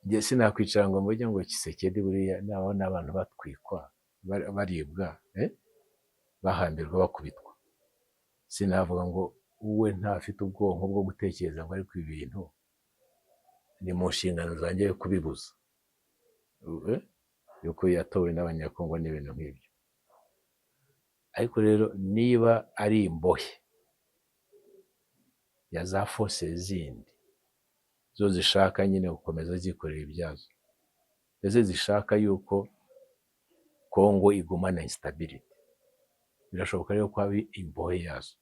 njye sinakwicara ngo mvuge ngo Tshisekedi buriya naho n'abantu batwikwa baribwa bahambirwa bakubitwa, sinavuga ngo we ntafite ubwonko bwo gutekereza ngo ariko ibintu ni mu nshingano zanjye yo kubibuza, yuko yatowe n'abanyakongo n'ibintu nk'ibyo. Ariko rero niba ari imbohe ya za force zindi zo zishaka nyine gukomeza zikorera ibyazo, ndetse zishaka yuko Kongo igumana instability, birashoboka rero ko abi imbohe yazo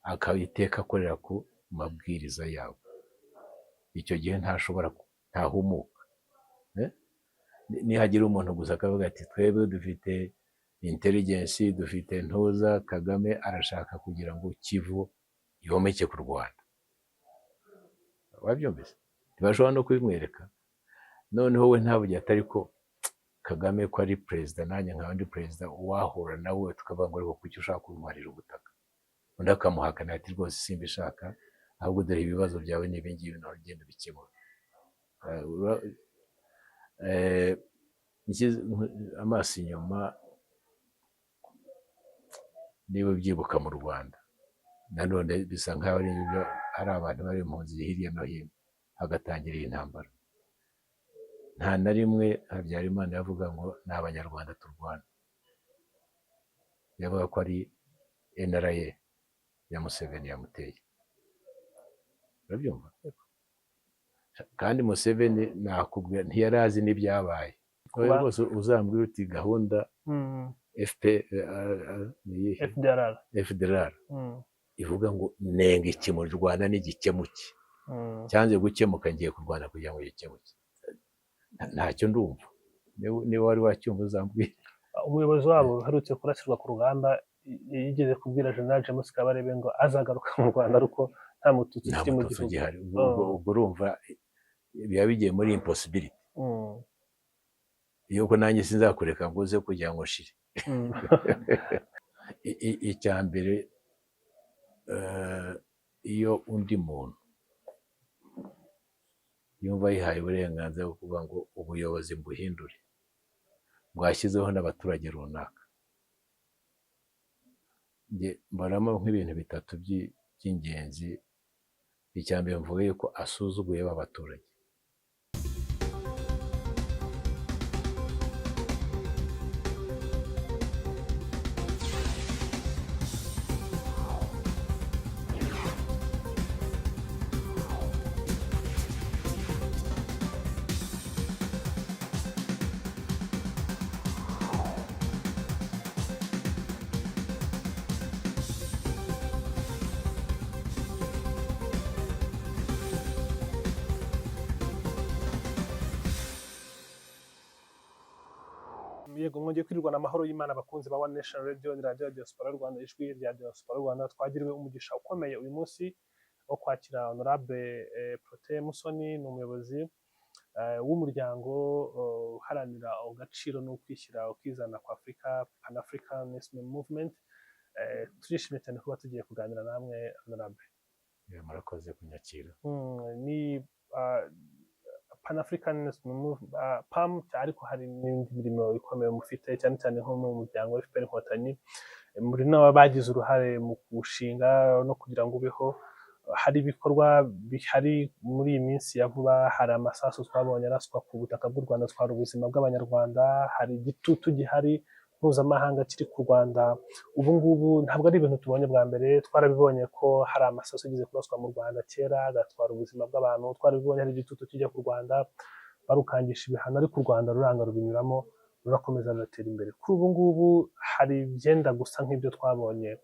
akabiteka akorera ku mabwiriza yabo, icyo gihe ntahumuka. Nihagira umuntu gusa akavuga ati twebwe dufite intelligence, dufite ntuza, Kagame arashaka kugira ngo Kivu yomeke ku Rwanda, wabyumvise, ntibashobora no kubimwereka. Noneho we ntavuge atari ko Kagame ko ari perezida nanjye nkaba ndi perezida, wahura nawe tukavuga ngo ariko kuki ushaka kuntwarira ubutaka, undi akamuhakana ati rwose simbishaka, ahubwo dore ibibazo byawe n'ibi ngibi nawe ugenda ubikemura. Amaso inyuma, niba ubyibuka mu Rwanda nanone bisa nk'aho hari abantu bari impunzi hirya no hino, hagatangira iyi ntambara. Nta na rimwe Habyarimana yavuga ngo ni abanyarwanda turwana, yavuga ko ari NRA ya Museveni yamuteye, urabyumva? Kandi Museveni nakubwira ntiyari azi n'ibyabaye, rwose uzambwira uti gahunda FDLR ivuga ngo nenga iki mu Rwanda n'igikemuke, cyanze gukemuka ngiye kurwana kugira ngo gikemuke, ntacyo ndumva. Niba wari wacyumva uzambwira. Umuyobozi wabo uherutse kurasirwa ku rugamba yigeze kubwira General James Kabarebe ngo azagaruka mu Rwanda ariko nta mututsi ukiri mu gihugu. Ubwo urumva biba bigiye muri impossibility. Yuko nanjye sinzakureka ngo uze kugira ngo nshire. Icya mbere, iyo undi muntu yumva yihaye uburenganzira bwo kuvuga ngo ubuyobozi mbuhindure, bwashyizeho n'abaturage runaka, mbaramo nk'ibintu bitatu by'ingenzi. Icya mbere mvuga yuko asuzuguye b'abaturage. Yego, mwongeye kwirwana amahoro y'Imana abakunzi ba One Nation Radio, ni radio Diaspora Rwanda, ijwi rya Diaspora Rwanda. Twagiriwe umugisha ukomeye uyu munsi wo kwakira Honorable Protais Musoni, ni umuyobozi w'umuryango uharanira agaciro no kwishyira ukizana kwa Africa, Pan Africanism Movement. Turishimye cyane kuba tugiye kuganira namwe Honorable. Murakoze kunyakira. Ni Pan Africanism PAM, ariko hari n'indi mirimo ikomeye mufite, cyane cyane nko mu muryango FPR Inkotanyi, muri nabo bagize uruhare mu gushinga no kugira ngo ubeho. Hari ibikorwa bihari muri iyi minsi ya vuba, hari amasasu twabonye araswa ku butaka bw'u Rwanda atwara ubuzima bw'abanyarwanda, hari igitutu gihari mpuzamahanga kiri ku Rwanda. Ubu ngubu ntabwo ari ibintu tubonye bwa mbere, twarabibonye ko hari amasasu agize kuraswa mu Rwanda kera agatwara ubuzima bw'abantu, twarabibonye hari igitutu kijya ku Rwanda barukangisha ibihano, ariko u Rwanda ruranga rubinyuramo, rurakomeza ruratera imbere. Kuri ubu ngubu hari ibyenda gusa nk'ibyo twabonye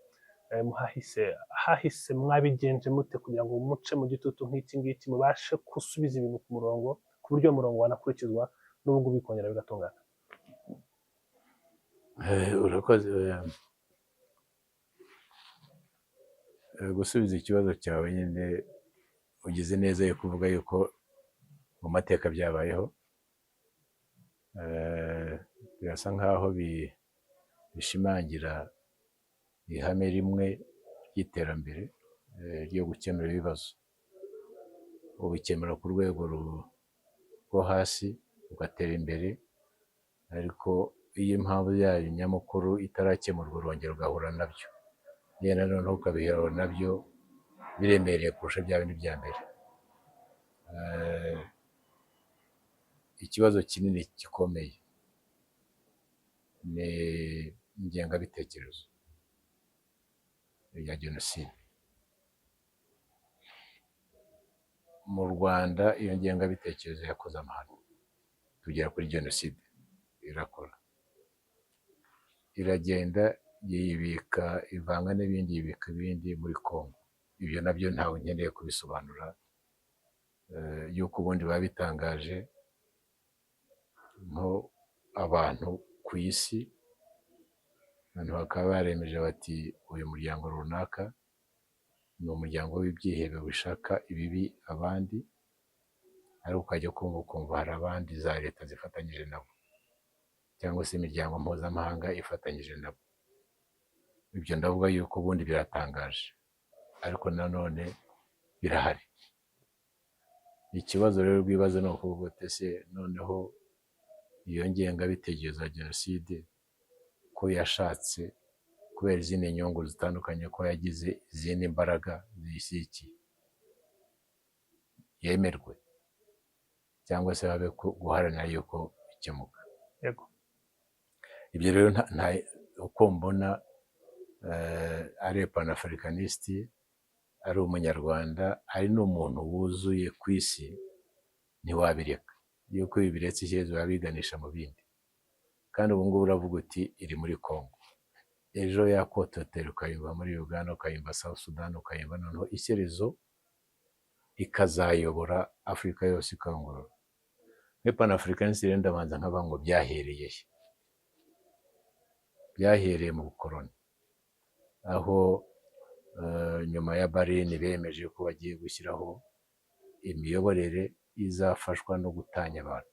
hahise mwabigenje mute kugira ngo muce mu gitutu nk'iki ngiki, mubashe gusubiza ibintu ku murongo, ku buryo umurongo wanakurikizwa n'ubu ngubu bikongera bigatungana? Urakoze. Gusubiza ikibazo cyawe nyine ugize neza yo kuvuga yuko mu mateka byabayeho, birasa nkaho bishimangira ihame rimwe ry'iterambere ryo gukemura ibibazo. ubikemura ku rwego rwo hasi ugatera imbere, ariko iyo impamvu yayo nyamukuru itarakemurwa urongera ugahura nabyo, yenda noneho ukabihera nabyo biremereye kurusha bya bindi bya mbere. Ikibazo kinini gikomeye ni ingengabitekerezo ya jenoside. Mu Rwanda iyo ngengabitekerezo yakoze amahano, tugera kuri jenoside irakora, iragenda yibika, ivanga n'ibindi, yibika ibindi muri Congo. Ibyo nabyo ntawe nkeneye kubisobanura, yuko ubundi babitangaje nko abantu ku isi, abantu bakaba baremeje bati uyu muryango runaka ni umuryango w'ibyihebe wishaka ibibi abandi, ariko ukajya kumva ukumva hari abandi za leta zifatanyije nabo, cyangwa se imiryango mpuzamahanga ifatanyije nabo. Ibyo ndavuga yuko ubundi biratangaje, ariko nanone birahari. Ikibazo rero rw'ibibazo ni ukuvuga uti ese noneho iyo ngengabitekerezo ya jenoside ko yashatse kubera izindi nyungu zitandukanye, ko yagize izindi mbaraga ziyishyigikiye, yemerwe cyangwa se habe guharanira yuko bikemuka. Yego. Ibyo rero uko mbona ari panafricanisite, ari umunyarwanda, ari n'umuntu wuzuye ku isi, ntiwabireka. Yuko ibi biretse iherezo biba biganisha mu bindi. Kandi ubu ngubu uravuga uti iri muri Congo, ejo yakototera ukayumva muri Uganda, ukayumva South Sudan, ukayumva noneho iherezo ikazayobora Afurika yose ikangurura. Muri panafricanisite rero ndabanza nkavuga ngo byahereye he? Byahereye mu bukoloni, aho nyuma ya Berlin bemeje ko bagiye gushyiraho imiyoborere izafashwa no gutanya abantu,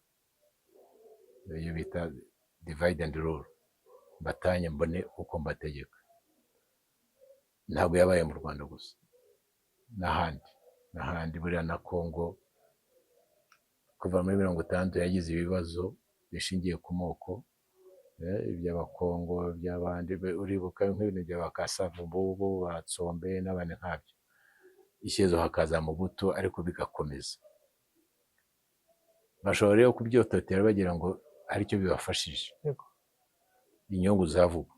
iyo bita divide and rule, mbatanye mbone uko mbategeka. Ntabwo yabaye mu Rwanda gusa, n'ahandi buriya na Congo kuva muri 60 yagize ibibazo bishingiye ku moko, iby'abakongo, by'abandi, uribuka nk'ibintu by'abakasavubu, batsombe n'abandi nkabyo. Ishyezo hakaza mu buto, ariko bigakomeza. Bashobora rero kubyototera bagira ngo aricyo bibafashije, inyungu zavuga,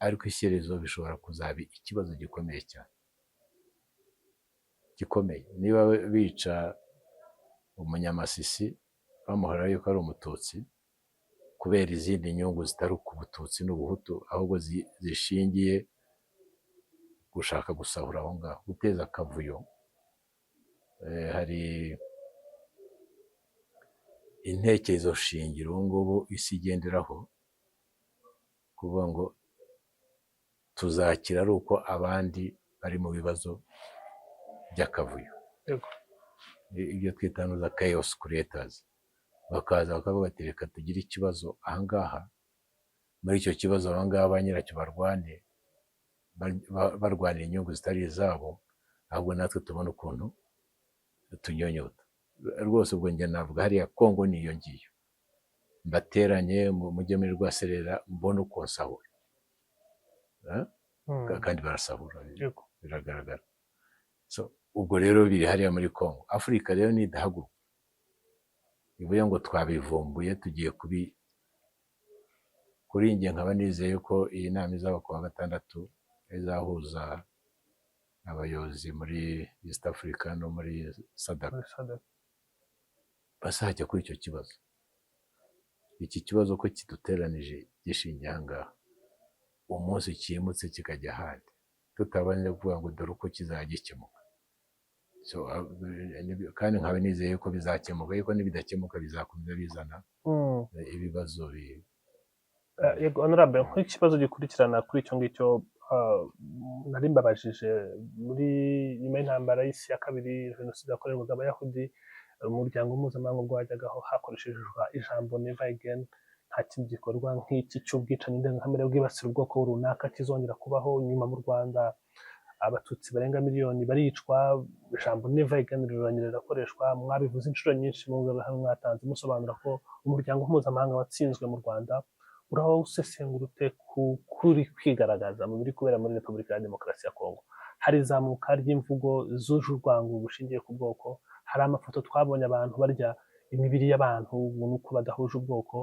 ariko ishyerezo bishobora kuzaba ikibazo gikomeye cyane, gikomeye. Niba bica umunyamasisi bamuhora yuko ari umututsi kubera izindi nyungu zitari ku bututsi n'ubuhutu, ahubwo zishingiye gushaka gusahura aho ngaho, guteza akavuyo. Hari intekerezo shingiro ubu ngubu isi igenderaho, kuvuga ngo tuzakira ari uko abandi bari mu bibazo by'akavuyo. Ibyo twita za chaos creators, bakaza bakavuga bati reka tugire ikibazo ahangaha, muri icyo kibazo abangaba ba nyiracyo barwane, barwanira inyungu zitari izabo, ahubwo natwe tubona ukuntu tunyonyota. Rwose ubwo njye navuga hariya Congo niyo ngiyo, mbateranye mujye muri Rwaserera mbone uko nsahura, kandi barasahura, biragaragara. Ubwo rero biri hariya muri Congo. Afurika rero nidahaguruka, bivuye ngo twabivumbuye tugiye kuri njye nkaba nizeye ko iyi nama izaba ku wa 6 izahuza abayobozi muri East Africa no muri SADC, bazajya kuri icyo kibazo. Iki kibazo ko kiduteranije gishingiye ahangaha, umunsi cyimutse kikajya ahandi, tutabanje kuvuga ngo dore uko kizajya gikemuka. Kandi nkaba nizeye ko bizakemuka, ariko nibidakemuka bizakomeza bizana ibibazo. Yego honorable, nk'ikibazo gikurikirana kuri icyo ngicyo nari mbabajije, muri nyuma y'intambara y'isi ya kabiri, jenoside yakorerwaga abayahudi, umuryango mpuzamahanga ubwo wajyagaho hakoreshejwe ijambo never again, nta kindi gikorwa nk'iki cy'ubwicanyi ndengakamere bwibasira ubwoko runaka kizongera kubaho. Nyuma mu Rwanda abatutsi barenga miliyoni baricwa, ijambo neva iganiriro rirakoreshwa, mwabivuze inshuro nyinshi mu hano mwatanze musobanura ko umuryango mpuzamahanga watsinzwe mu Rwanda. Uraho usesengura ute kuri kwigaragaza mu biri kubera muri Repubulika ya Demokarasi ya Kongo? Hari izamuka ry'imvugo zuje urwango bushingiye ku bwoko, hari amafoto twabonye abantu barya imibiri y'abantu nuko badahuje ubwoko,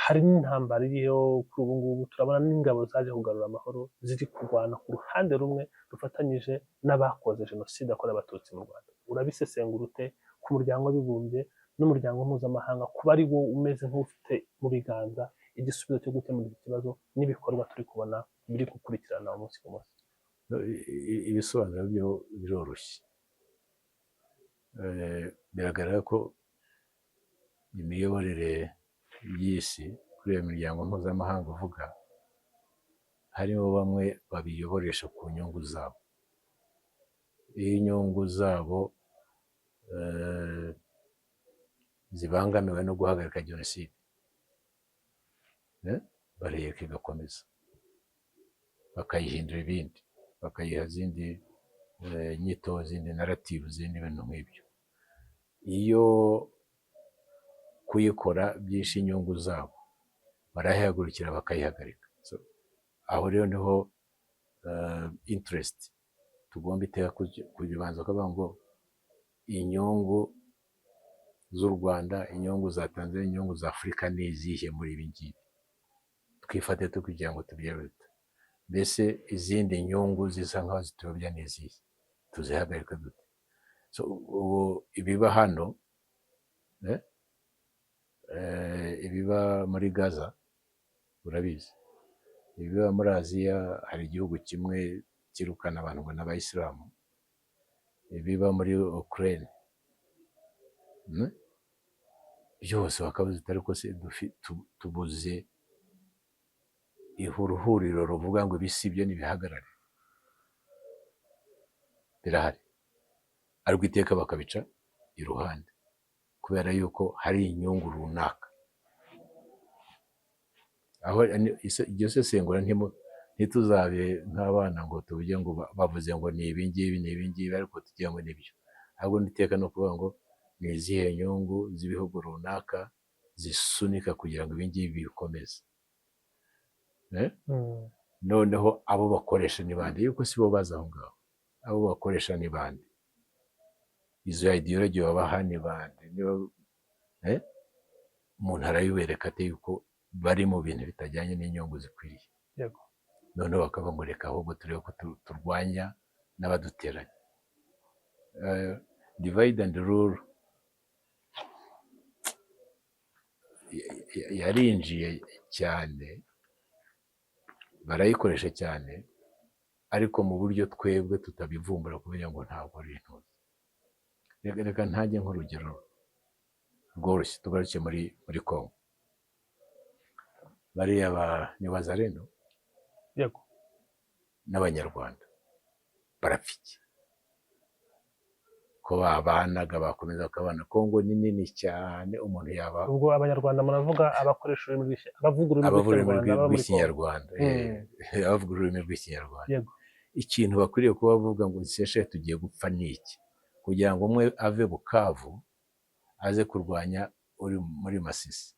hari n'intambara iriho kuri ubu ngubu, turabona n'ingabo zaje kugarura amahoro ziri kurwana ku ruhande rumwe rufatanyije n'abakoze jenoside yakorewe abatutsi mu Rwanda. Urabisesengura ute ku muryango w'abibumbye n'umuryango mpuzamahanga kuba ari wo umeze nk'ufite mu biganza igisubizo cyo gukemura iki kibazo n'ibikorwa turi kubona biri gukurikirana umunsi ku munsi? Ibisobanuro byo biroroshye. Biragaragara ko imiyoborere y'isi kuri iyo miryango mpuzamahanga uvuga, harimo bamwe babiyoboresha ku nyungu zabo. Iyo inyungu zabo zibangamiwe no guhagarika jenoside, bareka igakomeza, bakayihindura ibindi, bakayiha zindi nyito, zindi narrative, zindi bintu nk'ibyo. Iyo kuyikora byinshi inyungu zabo, barayihagurukira bakayihagarika. Aho rero niho interest tugomba iteka kubanza kuvuga ngo inyungu z'u Rwanda, inyungu za Tanzania, inyungu za Afurika ni izihe muri ibi ngibi? Twifate kugira ngo tubyerure. Mbese izindi nyungu zisa nkaho zituyobya ni izihe? Tuzihagarika dute? Ubu ibiba hano, ibiba muri Gaza urabizi, ibiba muri Aziya, hari igihugu kimwe kirukana abantu ngo n'abayisilamu, ibiba muri Ukraine, byose bakabuze utari ko se tubuze ihuriro ruvuga ngo ibisibyo n'ibihagarare. Birahari, ariko iteka bakabica iruhande kubera yuko hari inyungu runaka. Aho iryo sesengura ntituzabe nk'abana ngo tuvuge ngo bavuze ngo ni ibi ngibi ariko tugira ngo nibyo. Ahubwo iteka no kuvuga ngo ni izihe nyungu z'ibihugu runaka zisunika kugira ngo ibi ngibi bikomeze. Noneho abo bakoresha ni bande? Yuko si bo baza aho ngaho. Abo bakoresha ni bande? Izo ideology babaha ni bande? Umuntu arabibereka ate yuko bari mu bintu bitajyanye n'inyungu zikwiriye. Yego. Noneho bakavuga ngo reka ahubwo turebe ko turwanya n'abaduteranya. Divide and rule yarinjiye cyane, barayikoresha cyane, ariko mu buryo twebwe tutabivumbura kubera ngo ntabwo ari intuzi. Reka ntange nk'urugero rworoshye, tugaruke muri Congo. Bariya ni Wazalendo, yego, n'Abanyarwanda barapfa iki? Ko babanaga bakomeza bakabana. Congo ni nini cyane, umuntu yaba. Ubwo Abanyarwanda muravuga abakoresha ururimi rw'Ikinyarwanda, abavuga ururimi rw'Ikinyarwanda. Yego. Ikintu bakwiriye kuba bavuga ngo nseshe tugiye gupfa ni iki? Kugira ngo umwe ave Bukavu aze kurwanya uri muri Masisi,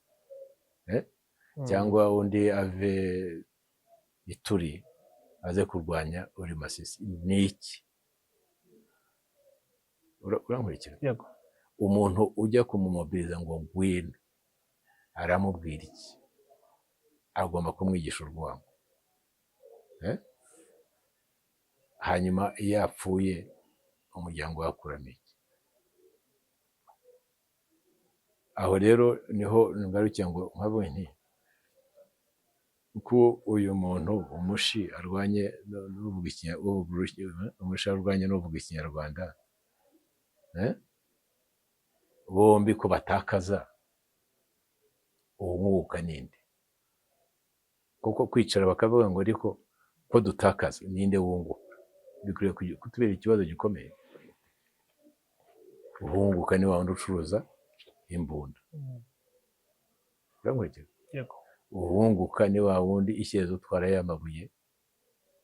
cyangwa undi ave Ituri aze kurwanya uri Masisi, ni iki? Urankurikira? Yego. Umuntu ujya kumumobiriza ngo ngwino, aramubwira iki? Agomba kumwigisha urwango. Hanyuma iyo yapfuye umuryango wakuramo iki? Aho rero niho ngarukiye ngo nkavuye nti uko uyu muntu umushi arwanye n'uvuga Ikinyarwanda, bombi ko batakaza, uwunguka ninde? Kuko kwicara bakavuga ngo ariko ko dutakaza, ninde wunguka? Bikwiriye kutubera ikibazo gikomeye. Uwunguka ni wa wundi ucuruza imbunda. Urankurikira? Yego. Uwunguka ni wa wundi ishyeze utwara y'amabuye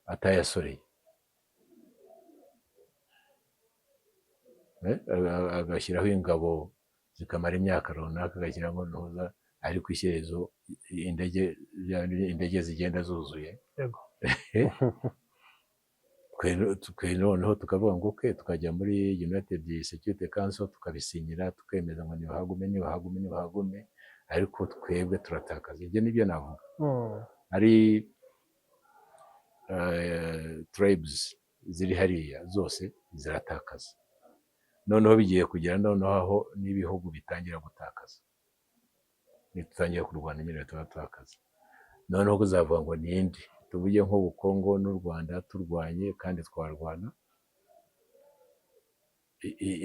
atayasoreye. agashyiraho ingabo zikamara imyaka runaka, agashyiraho ntuza, ariko ishyerezo indege zigenda zuzuye. yego twe noneho tukavuga ngo okay, tukajya muri United Security Council tukabisinyira, tukemeza ngo nibahagume, ariko twebwe turatakaza. Ibyo nibyo navuga. Ari tribes ziri hariya zose ziratakaza, noneho bigiye kugera noneho aho n'ibihugu bitangira gutakaza, nitutangiye kurwana nyine turatakaza. Noneho kuzavuga ngo nindi, tuvuge nk'ubu Kongo n'u Rwanda turwanye kandi twarwana,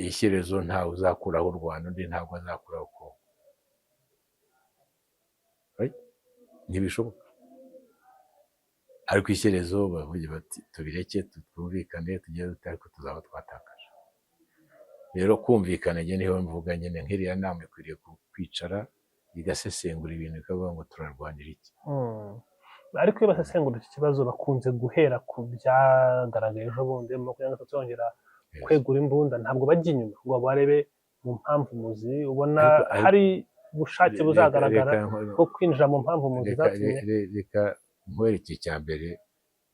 ishyerezo ntawe uzakuraho u Rwanda, undi ntabwo azakuraho Kongo. Ntibishoboka. Ariko ishyerezo bavuga bati tubireke twumvikane tugere ariko tuzaba twatakaje. Rero kumvikana njye niho mvuga nyine nk'iriya nama ikwiriye kwicara igasesengura ibintu ikavuga ngo turarwanira iki. ariko iyo basesengura iki kibazo bakunze guhera ku byagaragaye ejo bundi mu 2023 bongera kwegura imbunda, ntabwo bajya inyuma ngo barebe mu mpamvu muzi, ubona hari ubushake buzagaragara bwo kwinjira mu mpamvu muzi zatumye. Reka nkwereke icya mbere,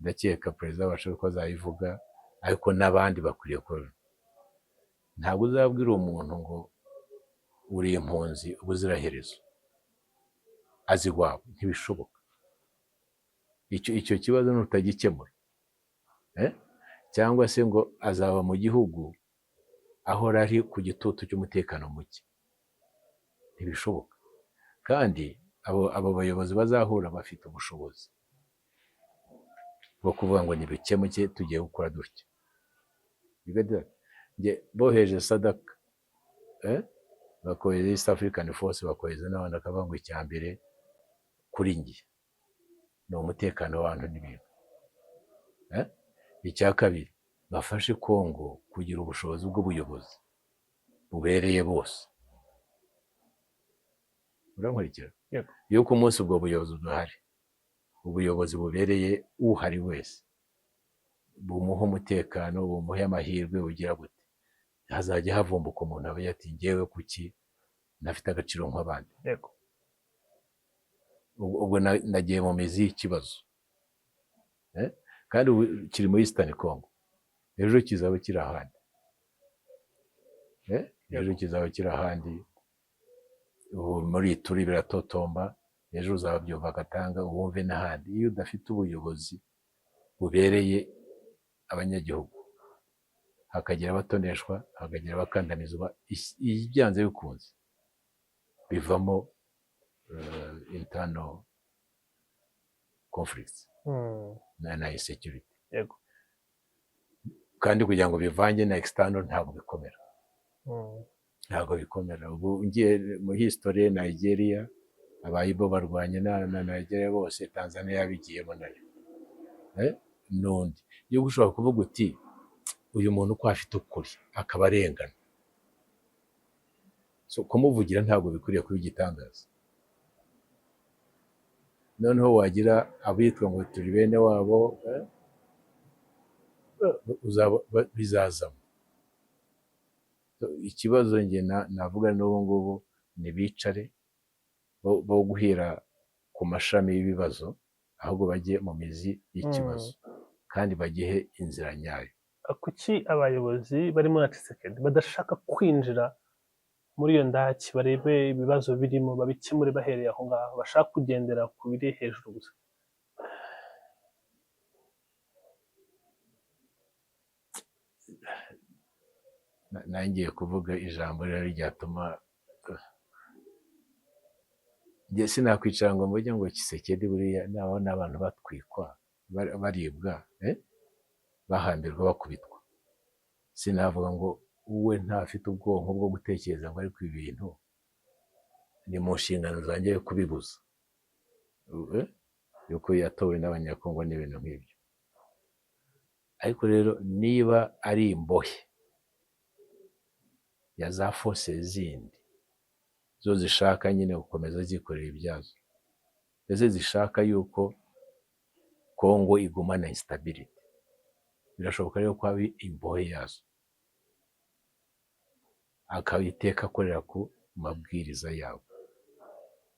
ndakeka perezida wacu ko azayivuga, ariko n'abandi bakwiriye kubona. Ntabwo uzabwira umuntu ngo uri impunzi ubuziraherezo azi iwabo, ntibishoboka. Icyo kibazo nutagikemura, cyangwa se ngo azaba mu gihugu ahora ari ku gitutu cy'umutekano muke, ntibishoboka. Kandi abo bayobozi bazahura bafite ubushobozi bwo kuvuga ngo nibikemuke tugiye gukora dutya. Boheje Sadaka, bakohereza East African Force, bakohereza n'abandi, akavuga ngo icya mbere kuri njye ni umutekano w'abantu n'ibintu. Icya kabiri bafashe Kongo kugira ubushobozi bw'ubuyobozi bubereye bose. Urankurikira? Yuko umunsi ubwo buyobozi buhari, ubuyobozi bubereye uhari wese, bumuha umutekano, bumuha amahirwe, bugira gute, hazajya havumbuka umuntu aba yati njyewe kuki nafite agaciro nk'abandi. Ubwo nagiye mu mizi y'ikibazo, kandi kiri muri Eastern Congo, ejo kizaba kiri ahandi, ejo kizaba kiri ahandi. Ubu muri turi biratotomba, ejo uzabyumva agatanga wumve n'ahandi. Iyo udafite ubuyobozi bubereye abanyagihugu, hakagira abatoneshwa, hakagira abakandamizwa, ibyanze bikunze bivamo internal conflicts na insecurity. Kandi kugira ngo bivange na external ntabwo bikomera, ntabwo bikomera. Ubu ngiye mu history Nigeria, abayibo barwanye na Nigeria bose, Tanzania yabigiyemo nayo. Nundi iyo ushobora kuvuga uti uyu muntu ko afite ukuri akaba arengana, so kumuvugira ntabwo bikwiriye kuba igitangaza. Noneho wagira abitwa ngo turi bene wabo, bizazamo. Ikibazo njye navuga n'ubu ngubu ni bicare bo guhera ku mashami y'ibibazo, ahubwo bajye mu mizi y'ikibazo kandi bagihe inzira nyayo. Kuki abayobozi barimo na Tshisekedi badashaka kwinjira muri iyo ndaki, barebe ibibazo birimo babikemure bahereye aho ngaho, bashaka kugendera ku biri hejuru gusa? Nangiye kuvuga ijambo rero ryatuma njye sinakwicara ngo mvuge ngo Tshisekedi buriya naho n'abantu batwikwa, baribwa, bahambirwa, bakubitwa. Sinavuga ngo uwe ntafite ubwonko bwo gutekereza ngo ariko ibintu ni mu nshingano zanjye kubibuza, yuko yatowe n'abanyakongo n'ibintu nk'ibyo. Ariko rero niba ari imbohe ya za force zindi zo zishaka nyine gukomeza zikorera ibyazo, ndetse zishaka yuko Kongo igumana instability, birashoboka rero ko abi imbohe yazo. akabiteka akorera ku mabwiriza yabo.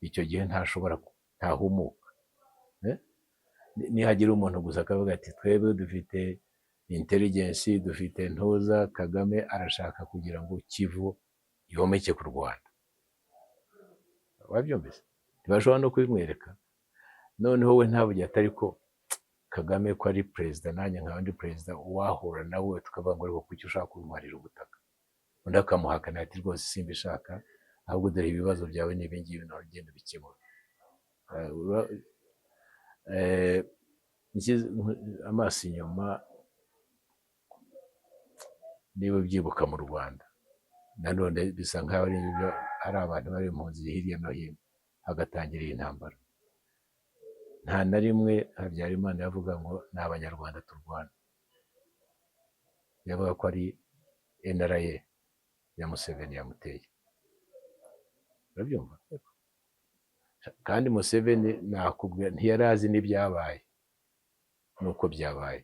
Icyo gihe ntahumuka. Nihagira umuntu gusa akavuga ati twebwe dufite intelligence, dufite ntuza, Kagame arashaka kugira ngo Kivu yomeke ku Rwanda, wabyumvise, ntibashobora no kubimwereka. Noneho we ntavuge ati ariko Kagame ko ari perezida, nanjye nkaba ndi perezida, wahura nawe tukavuga ngo ariko kuki ushaka kuntwarira ubutaka? Undi akamuhakana ati rwose simbishaka, ahubwo dore ibibazo byawe n'ibi ngibi nawe ugenda ubikemura. Amaso inyuma, niba ubyibuka mu Rwanda nanone bisa nk'aho ari abantu bari impunzi hirya no hino, hagatangira iyi ntambara. Nta na rimwe Habyarimana yavuga ngo ni abanyarwanda turwana, yavuga ko ari NRA ya Museveni yamuteye. Urabyumva? Kandi Museveni nakubwira ntiyari azi n'ibyabaye nuko byabaye,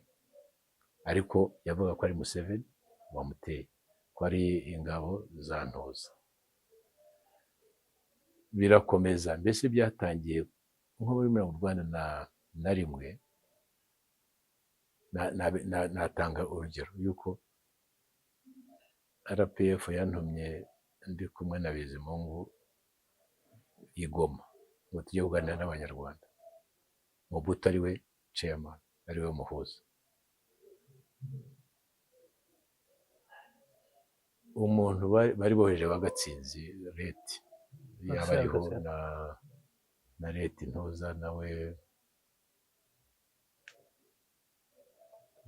ariko yavuga ko ari Museveni wamuteye, ko ari ingabo za Ntoza. Birakomeza, mbese byatangiye nko muri 1991. Natanga urugero yuko RPF yantumye ndi kumwe na Bizimungu i Goma ngo tujye kuganira n'abanyarwanda. Mobutu ari we chairman, ari we muhuza. Umuntu bari boheje Bagatsinzi Leti, yaba ariho na Leti Ntoza nawe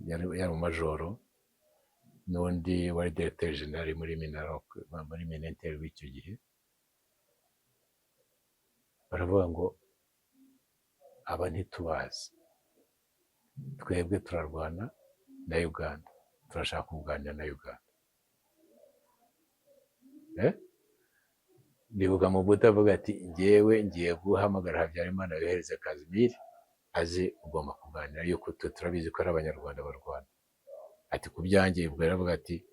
yari mu majoro, n'undi wari directeur general muri Minaloc, muri Minentel w'icyo gihe. Baravuga ngo aba ntitubazi, twebwe turarwana na Uganda, turashaka kuganira na Uganda. Ndibuka Mobutu avuga ati njyewe ngiye guhamagara Habyarimana yohereze Kazimiri aze ugomba kuganira, yuko turabizi ko ari abanyarwanda barwana. Ati ku byanjye ubwo yaravuga ati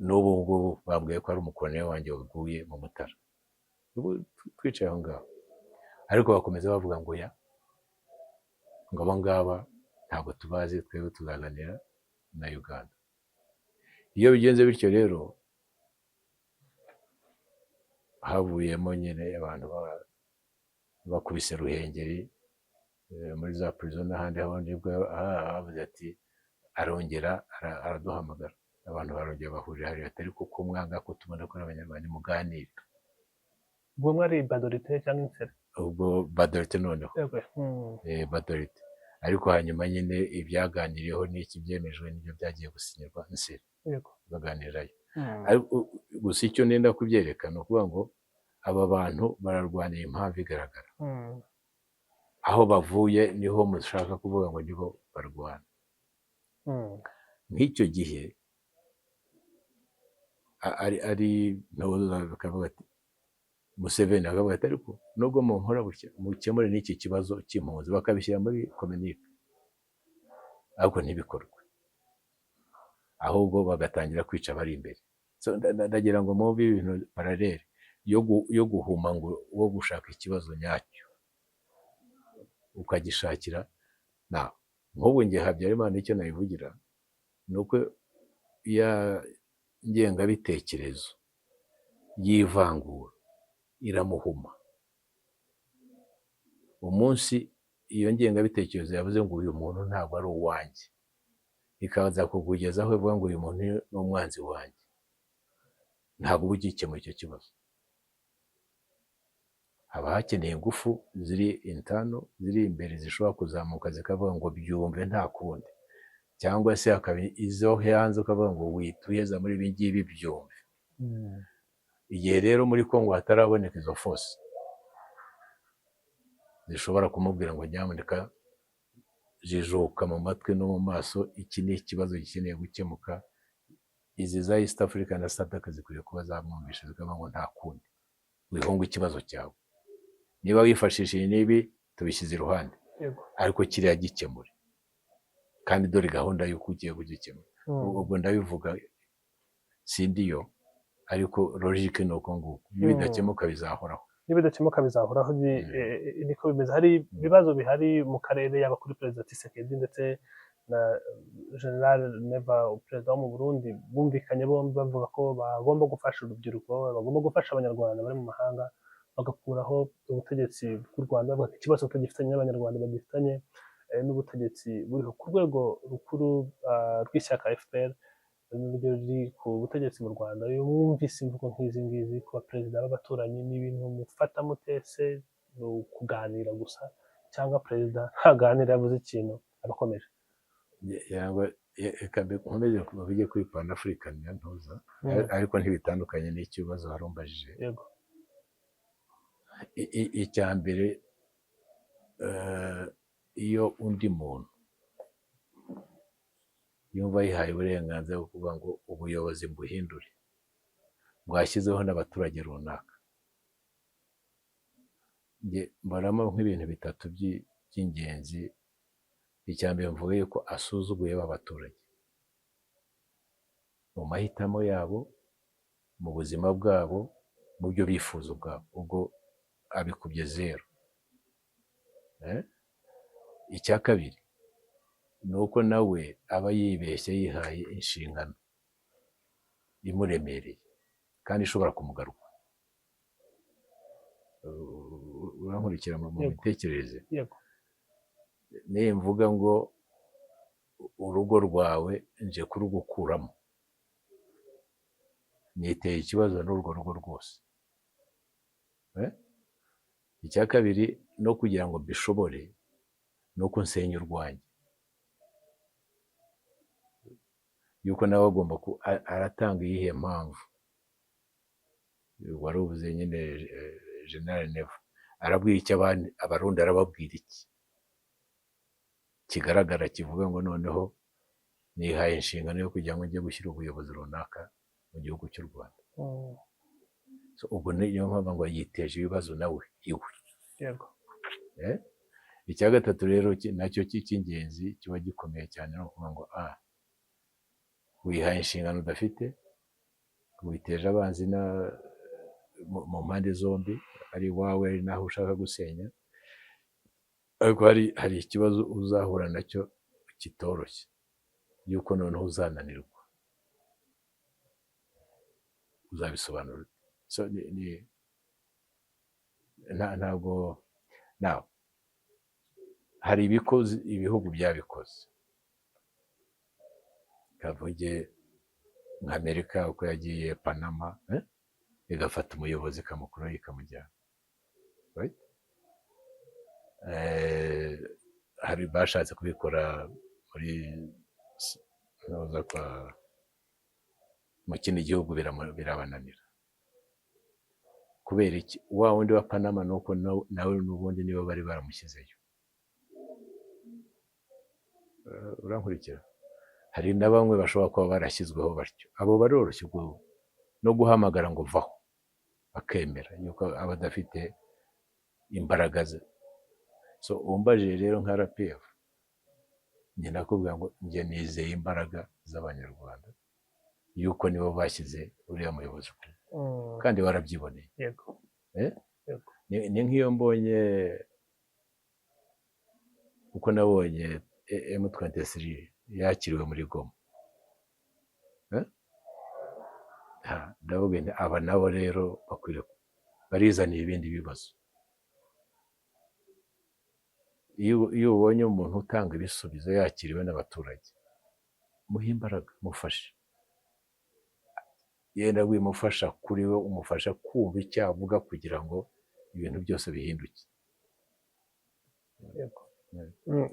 n'ubu ngubu bambwiye ko ari umukoloneli wanjye waguye mu Mutara. Ubu twicaye aho ngaho, ariko bakomeza bavuga ngo ngo aba ngaba ntabwo tubazi, twebwe tuzaganira na Uganda. Iyo bigenze bityo rero, havuyemo nyine abantu bakubise Ruhengeri muri za prison n'ahandi. Nibwo avuze ati arongera araduhamagara, abantu barongera bahurira hariya, atari kuko mwanga ko tubona ko ari abanyarwanda, muganire. ubwo mwari Badorite cyangwa Insere? Ubwo Badorite noneho, Badorite. Ariko hanyuma nyine ibyaganiriyeho n'iki byemejwe n'ibyo byagiye gusinyirwa Insere, baganirayo. Gusa icyo nenda kubyerekana ukuvuga ngo aba bantu bararwanira impamvu igaragara. Aho bavuye niho mushaka kuvuga ngo niho barwana. Nk'icyo gihe ari Ntoza bakavuga ati Museveni akavuga ati ariko nubwo mu nkora mukemure n'iki kibazo cy'impunzi, bakabishyira muri communique, ariko ntibikorwe, ahubwo bagatangira kwica abari imbere. Ndagira ngo mube ibintu paralele yo guhuma ngo wo gushaka ikibazo nyacyo ukagishakira. Nk'ubu ngiye Habyarimana icyo nabivugira ni uko ya ngengabitekerezo y'ivangura iramuhuma. Umunsi iyo ngengabitekerezo yavuze ngo uyu muntu ntabwo ari uwanjye, ikaza kukugezaho ivuga ngo uyu muntu ni umwanzi wanjye, ntabwo uba ugikemura icyo kibazo. Haba hakeneye ingufu ziri intano, ziri imbere, zishobora kuzamuka zikavuga ngo byumve nta kundi, cyangwa se hakaba izo hanze ukavuga ngo wituyeza muri ibi ngibi byumve. Igihe rero muri Kongo hataraboneka izo force zishobora kumubwira ngo nyamuneka jijuka mu matwi no mu maso, iki ni ikibazo gikeneye gukemuka, izi za East Africa na SADC zikwiye kuba zamwumvisha zikavuga ngo nta kundi, wihunga ikibazo cyawe, niba wifashishije n'ibi tubishyize iruhande, ariko kiriya gikemure, kandi dore gahunda y'uko ugiye kugikemura. Ubwo ndabivuga sindiyo ariko logique ni uko nguko nibidakemuka bizahoraho nibidakemuka bizahoraho niko bimeze hari ibibazo bihari mu karere yaba kuri perezida Tshisekedi ndetse na General Neva perezida wo mu Burundi bumvikanye bombi bavuga ko bagomba gufasha urubyiruko bagomba gufasha abanyarwanda bari mu mahanga bagakuraho ubutegetsi bw'u Rwanda bavuga ikibazo tugifitanye n'abanyarwanda bagifitanye n'ubutegetsi buriho ku rwego rukuru rw'ishyaka FPR n'urugero ruri ku butegetsi mu Rwanda iyo mwumvise imvugo nk'izi ngizi ku baperezida b'abaturanyi n'ibintu mufata mutese ni ukuganira gusa cyangwa perezida ntaganira yavuze ikintu abakomeje reka nkomeze bige kuri pan african ya ntuza ariko ntibitandukanye n'ikibazo harumbajije yego icya mbere iyo undi muntu yumva yihaye uburenganzira bwo kuvuga ngo ubuyobozi mbuhindure bwashyizeho n'abaturage runaka mbaramo nk'ibintu bitatu by'ingenzi icya mbere mvuga yuko asuzuguye abaturage mu mahitamo yabo mu buzima bwabo mu byo bifuza ubwabo ubwo abikubye zero icya kabiri ni uko nawe aba yibeshye yihaye inshingano imuremereye kandi ishobora kumugaruka urankurikira mu mitekerereze niyo mvuga ngo urugo rwawe nje kurugukuramo niteye ikibazo n'urwo rugo rwose icya kabiri no kugira ngo mbishobore ni uko nsenya urwanjye yuko nawe agomba aratanga iyihe mpamvu wari uvuze nyine General Neva arabwira icyo abandi abarundi arababwira iki kigaragara kivuga ngo noneho nihaye inshingano yo kugira ngo njye gushyira ubuyobozi runaka mu gihugu cy'u Rwanda ubwo niyo mpamvu ngo yiteje ibibazo nawe iwe icya gatatu rero nacyo cy'ingenzi kiba gikomeye cyane ni ukuvuga ngo wihaye inshingano udafite witeje abanzi mu mpande zombi ari iwawe ari naho ushaka gusenya ariko hari ikibazo uzahura nacyo kitoroshye yuko noneho uzananirwa uzabisobanura ntabwo nawe hari ibihugu byabikoze kavuge nk'Amerika uko yagiye Panama igafata umuyobozi ikamukuraho ikamujyana hari bashatse kubikora muri mu kindi gihugu birabananira kubera iki wa wundi wa Panama nuko nawe n'ubundi nibo bari baramushyizeyo urankurikira hari na bamwe bashobora kuba barashyizweho batyo abo baroroshye no guhamagara ngo vaho akemera yuko aba adafite imbaraga ze umbaje rero nka RPF njye nakubwira ngo njye nizeye imbaraga z'abanyarwanda yuko nibo bashyize uriya muyobozi kandi warabyiboneye ni nk'iyo mbonye uko nabonye M23 yakiriwe muri Goma ndavuga nti aba nabo rero bakwiriye barizaniye ibindi bibazo iyo ubonye umuntu utanga ibisubizo yakiriwe n'abaturage muhe imbaraga mufashe yenda wimufasha kuri we umufasha kumva icyo avuga kugira ngo ibintu byose bihinduke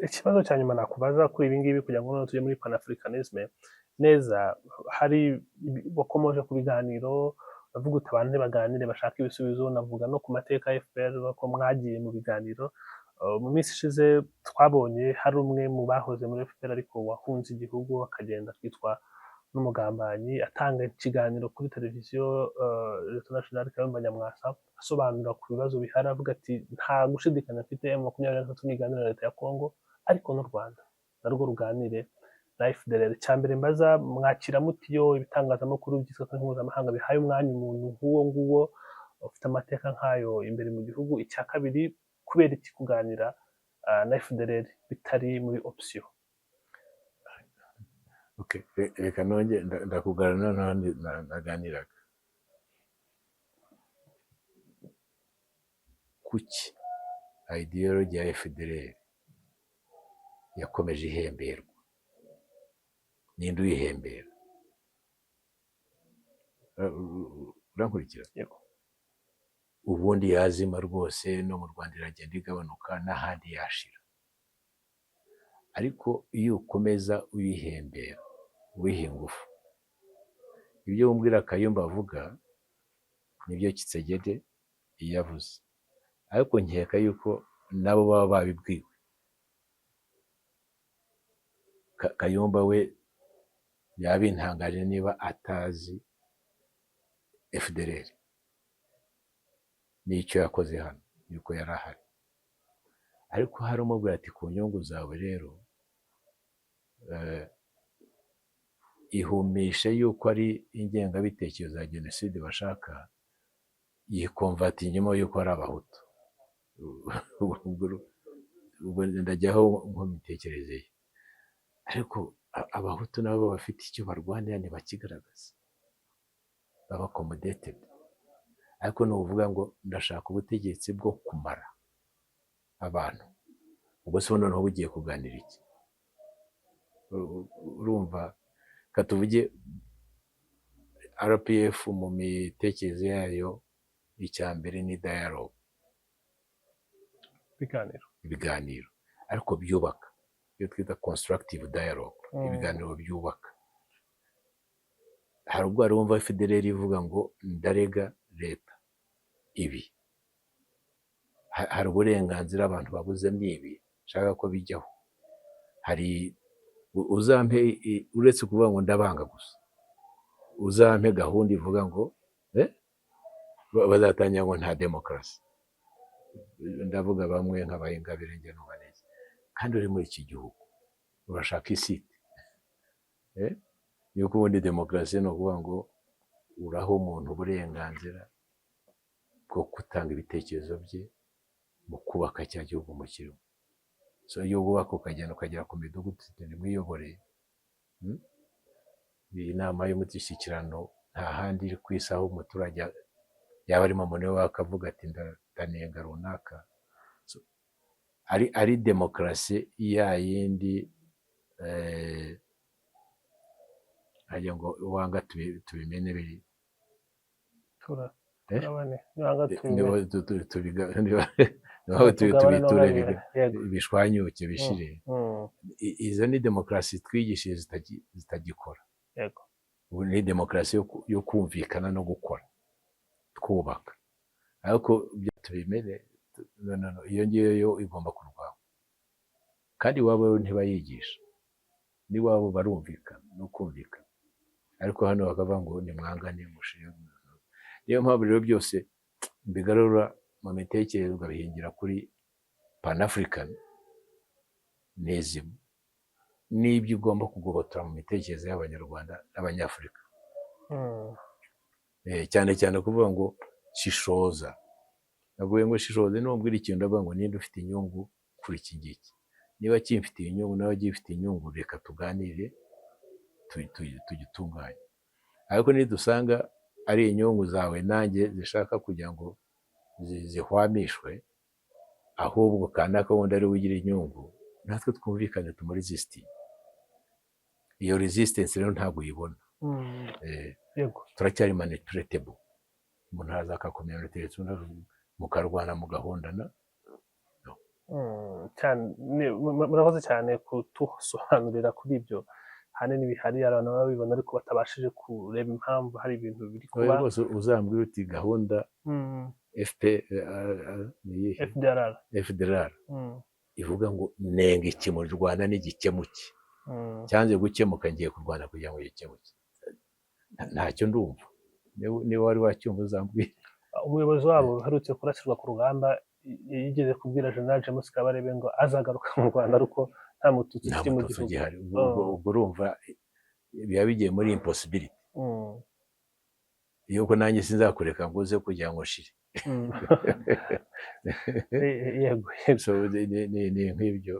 ikibazo cya nyuma nakubaza kuri ibi ngibi kugira ngo tujye muri panafricanisme neza hari bakomeje ku biganiro bavuga uti abantu baganire bashaka ibisubizo navuga no ku mateka ya FPR ko mwagiye mu biganiro mu minsi ishize twabonye hari umwe mu bahoze muri FPR ariko wahunze igihugu akagenda kwitwa n'umugambanyi atanga ikiganiro kuri televiziyo International Kayumba Nyamwasa asobanura ku bibazo bihari avuga ati nta gushidikanya mfite M23 n'iganira na leta ya Congo ariko n'u Rwanda narwo ruganire na FDLR. Icyambere mbaza, mwakira mutiyo ibitangazamakuru byitwa ko mpuzamahanga bihaye umwanya umuntu nk'uwo nguwo ufite amateka nk'ayo imbere mu gihugu? Icya kabiri, kubera iki kuganira na FDLR bitari muri option? Okay. Reka nonge ndakugarana n'ahandi naganiraga. Kuki ideology ya FDLR yakomeje ihemberwa? Ninde uyihembera? Urankurikira? Yego. Ubundi yazima rwose, no mu Rwanda iragenda igabanuka, n'ahandi yashira. Ariko iyo ukomeza uyihembera, wiha ingufu, ibyo wumbwira Kayumba avuga nibyo Kisegede yavuze, ariko nkeka yuko nabo baba babibwiwe. Kayumba we yabintangaje niba atazi FDLR n'icyo yakoze hano, yuko yari ahari. Ariko hari umubwira ati ku nyungu zawe rero ihumishe yuko ari ingengabitekerezo ya jenoside bashaka, yikomvatingemo yuko ari abahutu. Ubwo ndajyaho nkomitekerezeye. Ariko abahutu nabo bafite icyo barwanira ntibakigaragaza, baba accommodated. Ariko nuvuga ngo ndashaka ubutegetsi bwo kumara abantu, ubwo se noneho bugiye kuganira iki? Urumva, katuvuge RPF mu mitekerereze yayo icyambere ni dialogue, ibiganiro ariko byubaka, iyo twita constructive dialogue, ibiganiro byubaka. Hari ubwo wumva FDLR ivuga ngo ndarega leta ibi, hari uburenganzira abantu babuze n'ibi nshaka ko bijyaho. Hari uzampe, uretse kuvuga ngo ndabanga gusa, uzampe gahunda ivuga ngo bazatangira ngo nta demokarasi. Ndavuga bamwe nk'Abayingabire njye n'ubaneze, kandi uri muri iki gihugu urashaka isite yuko ubundi demokarasi ni ukuvuga ngo uraha umuntu uburenganzira bwo gutanga ibitekerezo bye mu kubaka cya gihugu mu kirimo. So iyo wubaka ukagenda ukagera ku midugudu ntimwiyoboreye, inama y'umushyikirano nta handi iri ku isi aho umuturage yaba arimo umuntu we akavuga ati ndanenga runaka. So, ari demokarasi ya yindi hajya ngo wanga tubimene biri tubiture bishwanyuke bishire. Izo ni demokarasi twigishije zitagikora. Ubu ni demokarasi yo kumvikana no gukora, twubaka. Ariko tubimene, iyo ngiyo yo igomba kurwanya, kandi iwabo ntibayigisha, n'iwabo barumvikana no kumvikana. Ariko hano bakavuga ngo nimwangane mushire. Niyo mpamvu rero byose mbigarura mu mitekerereze ugabihingira kuri Pan-Africanism, n'ibyo ugomba kugobotora mu mitekerereze y'Abanyarwanda n'Abanyafurika. Cyane cyane kuvuga ngo shishoza. Navuye ngo shishoze, numbwira ikintu ndavuga ngo ninde ufite inyungu kuri iki ngiki. Niba kimfitiye inyungu nawe gifite inyungu, reka tuganire tugitunganye. Ariko nidusanga ari inyungu zawe nanjye zishaka kugira ngo zihwamishwe, ahubwo kanaka wundi ari ugira inyungu, natwe twumvikane tumuresisting. Iyo resistance rero ntabwo uyibona. Turacyari manipulatable. Umuntu araza akakomera uruteretse mukarwana mugahondana. Murakoze cyane kutusobanurira kuri ibyo. Hanini bihari abantu baba babibona ariko batabashije kureba impamvu hari ibintu biri kuba. Rwose uzambwira uti gahunda FDLR ivuga ngo nenga iki mu Rwanda n'igikemuke, cyanze gukemuka ngiye kurwana kugira ngo gikemuke. Ntacyo ndumva. Niba wari wacyumva uzambwira. Umuyobozi wabo uherutse kurasirwa ku rugamba yigeze kubwira General James Kabarebe ngo azagaruka mu Rwanda, ariko nta mututsi nta ukiri mu mututsi gihugu. ugihari. Ubwo urumva biba bigiye muri impossibility. Mm. Yuko nanjye sinzakureka ngo uze kugira ngo shire. Mm. Yego yego. So ni nk'ibyo